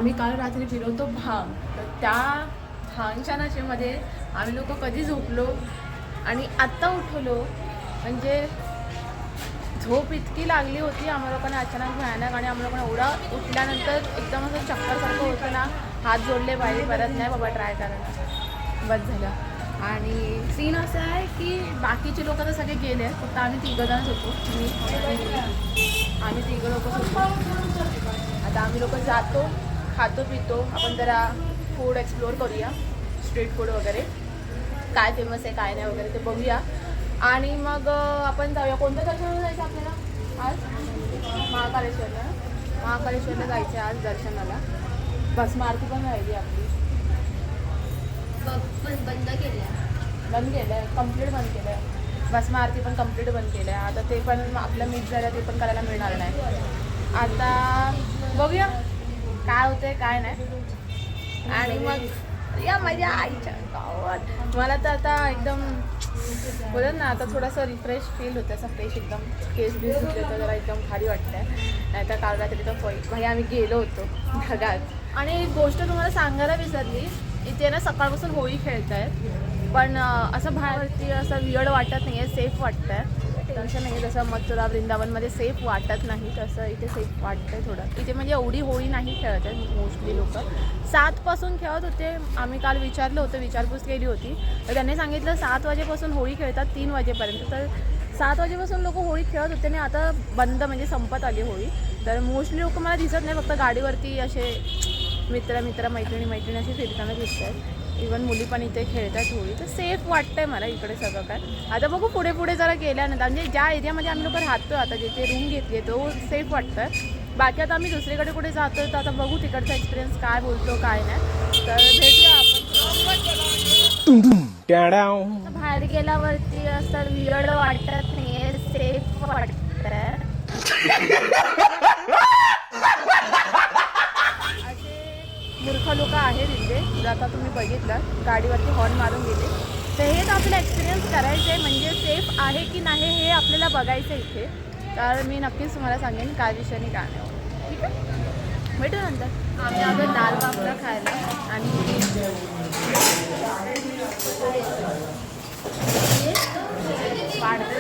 आम्ही काल रात्री फिरवतो भांग, तर त्या भांगच्या नशेमध्ये आम्ही लोक कधी झोपलो आणि आत्ता उठवलो. म्हणजे झोप इतकी लागली होती आम्हाला लोकांना अचानक भयानक, आणि आम्हाला लोकांना एवढा उठल्यानंतर एकदम असं चक्करसारखं होतं ना, हात जोडले पाहिजे, परत नाही बाबा ट्राय करायला, बस झालं. आणि सीन असं आहे की बाकीचे लोक तर सगळे गेले, फक्त आम्ही तिघंजणच होतो. आम्ही तिघं लोकच होतो. आता आम्ही लोक जातो, खातो पितो, आपण जरा फूड एक्सप्लोअर करूया, स्ट्रीट फूड वगैरे काय फेमस आहे काय नाही वगैरे ते बघूया. आणि मग आपण जाऊया. कोणत्या दर्शनाला जायचं आपल्याला आज? महाकालेश्वरला जायचं आज दर्शनाला. भस्म आरती पण राहिली आपली, बंद केलं आहे, कम्प्लीट बंद केलं आहे. भस्म आरती पण कम्प्लीट बंद केलं आहे. आता ते पण आपलं मिक्स झालं, ते पण करायला मिळणार नाही. आता बघूया काय होतंय काय नाही. आणि मग या माझ्या आईच्या गावात मला तर आता एकदम बोलत ना, आता थोडंसं रिफ्रेश फील होतं, असं फ्रेश एकदम केस बीस सुटले तर जरा एकदम भारी वाटतं आहे. नाही तर काल रात्री तर भाई आम्ही गेलो होतो ढगात. आणि एक गोष्ट तुम्हाला सांगायला विसरली, इथे ना सकाळपासून होळी खेळत आहेत, पण असं बाहेरवरती असं वियर्ड वाटत नाही आहे, सेफ वाटतं आहे. तसं नाही जसं मथुरा वृंदावनमध्ये सेफ वाटत नाही, तसं इथे सेफ वाटतं आहे थोडं. इथे म्हणजे एवढी होळी नाही खेळत आहे मोस्टली लोक. 7 खेळत होते. आम्ही काल विचारलं होतं, विचारपूस केली होती, तर त्यांनी सांगितलं 7 वाजेपासून होळी खेळतात 3 वाजेपर्यंत. तर 7 वाजेपासून लोक होळी खेळत होते आणि आता बंद, म्हणजे संपत आली होळी. तर मोस्टली लोक मला दिसत नाही, फक्त गाडीवरती असे मित्र मैत्रिणी असे फिरताना दिसत आहेत. इवन मुली पण इथे खेळतात होळी, तर सेफ वाटतंय मला इकडे सगळं काय. आता बघू पुढे जरा गेल्यानंतर, म्हणजे ज्या एरियामध्ये आम्ही लोक राहतो आता, जिथे रूम घेतली आहे तो सेफ वाटतं आहे. बाकी आता आम्ही दुसरीकडे कुठे जातो, तर आता बघू तिकडचा एक्सपिरियन्स काय बोलतो काय नाही. तर भेटूया आपण. बाहेर गेल्यावरती असं वियर्ड वाटत नाही, सेफ वाटतं. मूर्ख लोक आहेत इथे, आता तुम्ही बघितलं गाडीवरती हॉर्न मारून गेले. तर हेच आपल्याला एक्सपिरियन्स करायचं आहे, म्हणजे सेफ आहे की नाही हे आपल्याला बघायचं आहे इथे. तर मी नक्कीच तुम्हाला सांगेन काय विषयाने काय नाही. ठीक आहे, भेटू नंतर. आम्ही आलो दाल बाफला खायला आणि वाढते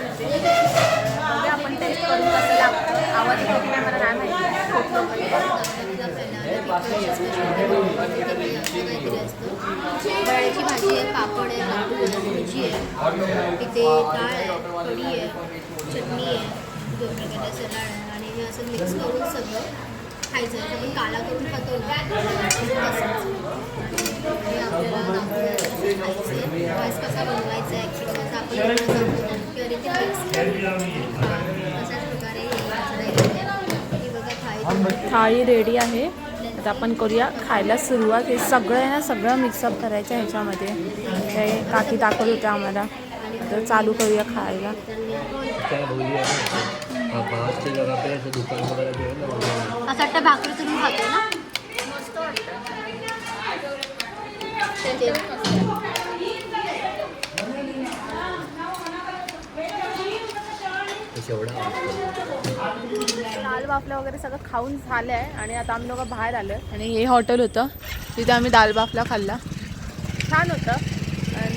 बघूया आपण टेस्ट करून कसं लागतं. आवाज येतो की नाही मला नाही माहिती, खूप लोक बटाट्याची भाजी आहे, पापड आहे, भाजी आहे, तिथे डाळ आहे, कढी आहे, चटणी आहे, 2 प्रकारचा सलाड आहे. आणि हे असं मिक्स करून सगळं खायचं आहे. आपण काला करून खातो ना, हे आपल्याला दाखवलं खायचं आहे. वाईस कसा बनवायचा आहे ॲक्च्युली कसं आपल्याला दाखवतात की अरे ते मिक्स अशाच प्रकारे हे बघा थाळी रेडी आहे. आता आपण करूया खायला सुरुवात. हे सगळं आहे ना, सगळं मिक्सअप करायचं आहे ह्याच्यामध्ये. हे काकी दाखवत होते आम्हाला, तर चालू करूया खायला. असं वाटतं भाकरी करून खातो ना, मस्त वाटतं. दाल बाफला वगैरे सगळं खाऊन झालं आहे आणि आता आम्ही लोक बाहेर आलो आहे. आणि हे हॉटेल होतं, तिथे आम्ही दाल बाफला खाल्ला, छान होतं. आणि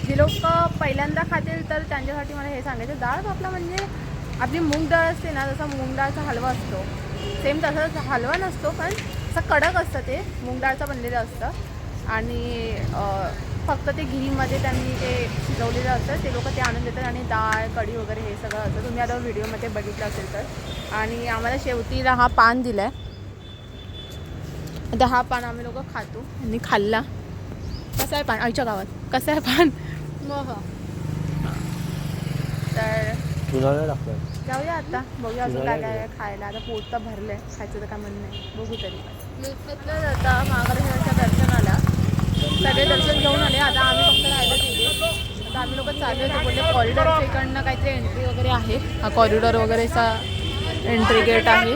जे लोक पहिल्यांदा खातील तर त्यांच्यासाठी मला हे सांगायचं, दाल बाफला म्हणजे आपली मूग डाळ असते ना, जसा मूग डाळचा हलवा असतो सेम तसंच हलवा नसतो, पण असं कडक असतं, ते मूग डाळचं बनलेलं असतं. आणि फक्त ते घीमध्ये त्यांनी ते शिजवलेलं असतं, ते लोक ते आणून देतात. आणि डाळ कढी वगैरे हे सगळं असतं, तुम्ही आता व्हिडिओमध्ये बघितलं असेल तर. आणि आम्हाला शेवटीला हा पान दिला आहे. आता हा पान आम्ही लोक खातो. आणि खाल्ला. कसं आहे पान आईच्या गावात, कसं आहे पान मग. तर जाऊया आता, बघूया अजून काय काय खायला. आता पोट तर भरलं आहे, खायचं तर काय म्हणणं नाही, बघू तरी. घेतलं आता महाकालेश्वरच्या दर्शनाला सगळे दर्शन घेऊन आले. आता आम्ही फक्त राहिलो तिथे. आता आम्ही लोक चालू होतो, बोलले कॉरिडॉरच्या इकडनं काहीतरी एंट्री वगैरे आहे. हा कॉरिडॉर वगैरेचा एंट्री गेट आहे.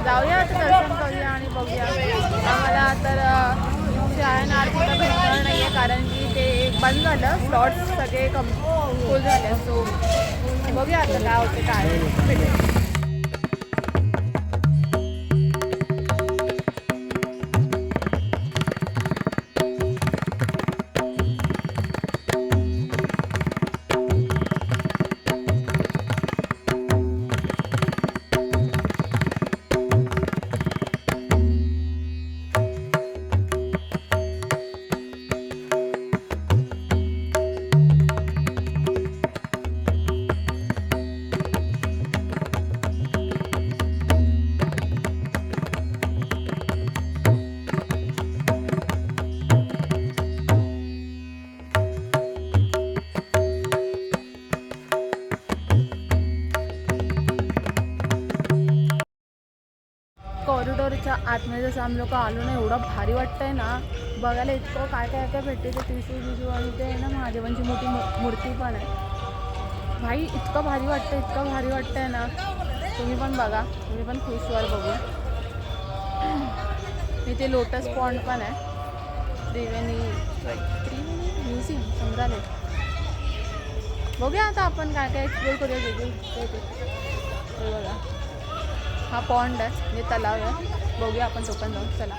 जाऊया आता, दर्शन करूया आणि बघूया. आम्हाला तर शाळेनं आरतीला भेटणार नाही आहे, कारण की ते बंद झालं, स्लॉट्स सगळे फुल झाले. सो बघूया आता काय होते काय. आतमध्ये जसं आम्ही लोक आलो ना, एवढं भारी वाटतंय ना बघायला. इतकं काय काय काय भेटते ते टिशू आणि ते ना महादेवांची मोठी मूर्ती पण आहे. भाई इतकं भारी वाटतंय ना. तुम्ही पण बघा, तुम्ही पण खुश व्हाल बघून. इथे लोटस पॉन्ड पण आहे. त्रिवेणी म्युझियम संग्रहालय. बघूया आता आपण काय काय एक्सप्लोर करूया. ते बघा, हा पॉन्ड आहे म्हणजे तलाव आहे. बघूया आपण तो पण जाऊन. चला.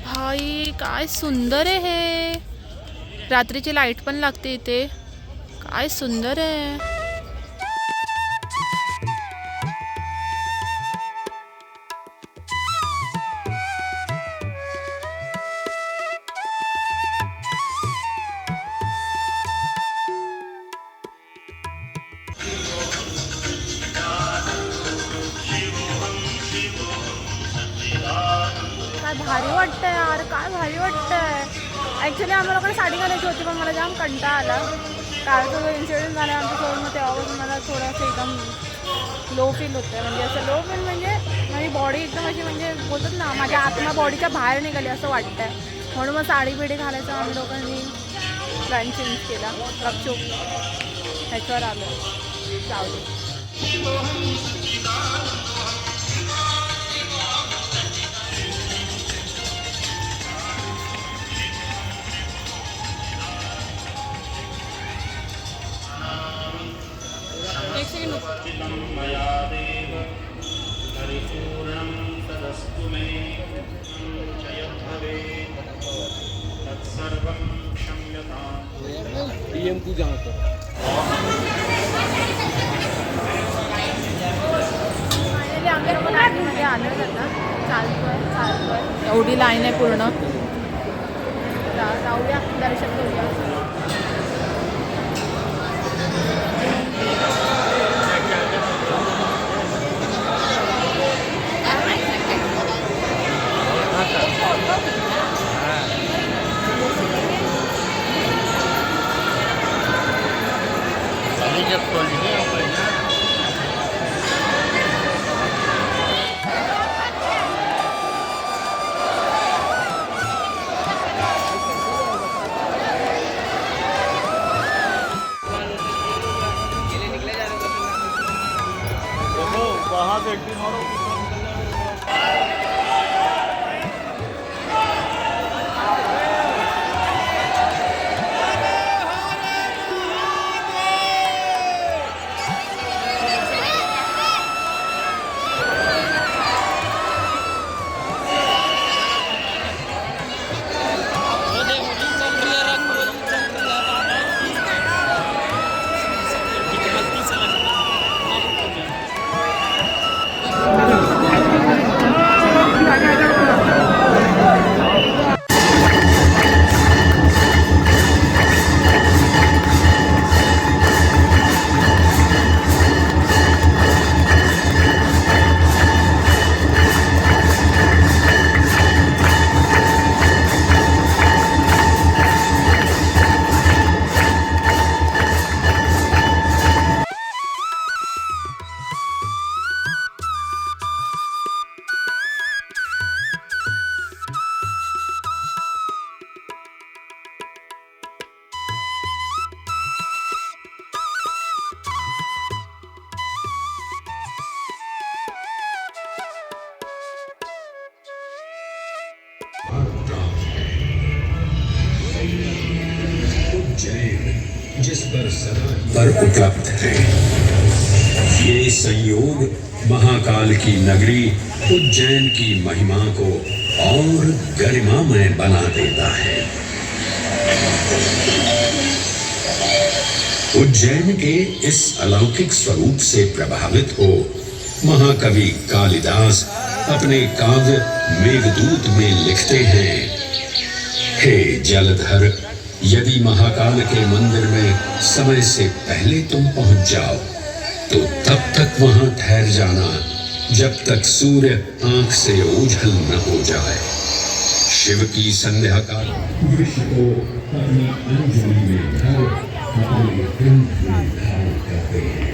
भाई काय सुंदर आहे हे. रात्रीची लाईट पण लागते इथे. काय सुंदर आहे. काय भारी वाटतंय यार, काय भारी वाटतंय. ॲक्च्युली आम्हाला साडी घालायची होती पण मला जाम कंटाळा आला. कालचा जो इन्सिडेंट झाला आमच्यासोबत, मग तेव्हापासून मला थोडंसं एकदम लो फील होतं. म्हणजे असं लो फील म्हणजे माझी बॉडी एकदम अशी म्हणजे बोलतात ना, माझ्या आत्मा बॉडीच्या बाहेर निघाली असं वाटतंय. म्हणून मग साडी बिडी घालायचं आम्ही लोकांनी प्लॅन चेंज केला. गपचूप ह्याच्यावर आलो. जाऊ दे. मध्ये आलं जातं. चालतोय. एवढी लाईन आहे पूर्ण. जाऊया, दर्शन घेऊया. उज्जैन जिस पर सदा पर उपलब्ध है, ये संयोग महाकाल की नगरी उज्जैन की महिमा को और गरिमामय बना देता है। उज्जैन के इस अलौकिक स्वरूप से प्रभावित हो महाकवि कालिदास अपने काव्य मेघदूत में लिखते हैं, हे जलधर, यदि महाकाल के मंदिर में समय से पहले तुम पहुंच जाओ तो तब तक वहां ठहर जाना जब तक सूर्य आंख से ओझल न हो जाए। शिव की संध्या काल विश्व को अपनी अंजलि में भर अपने कंठ में धारण करते हैं।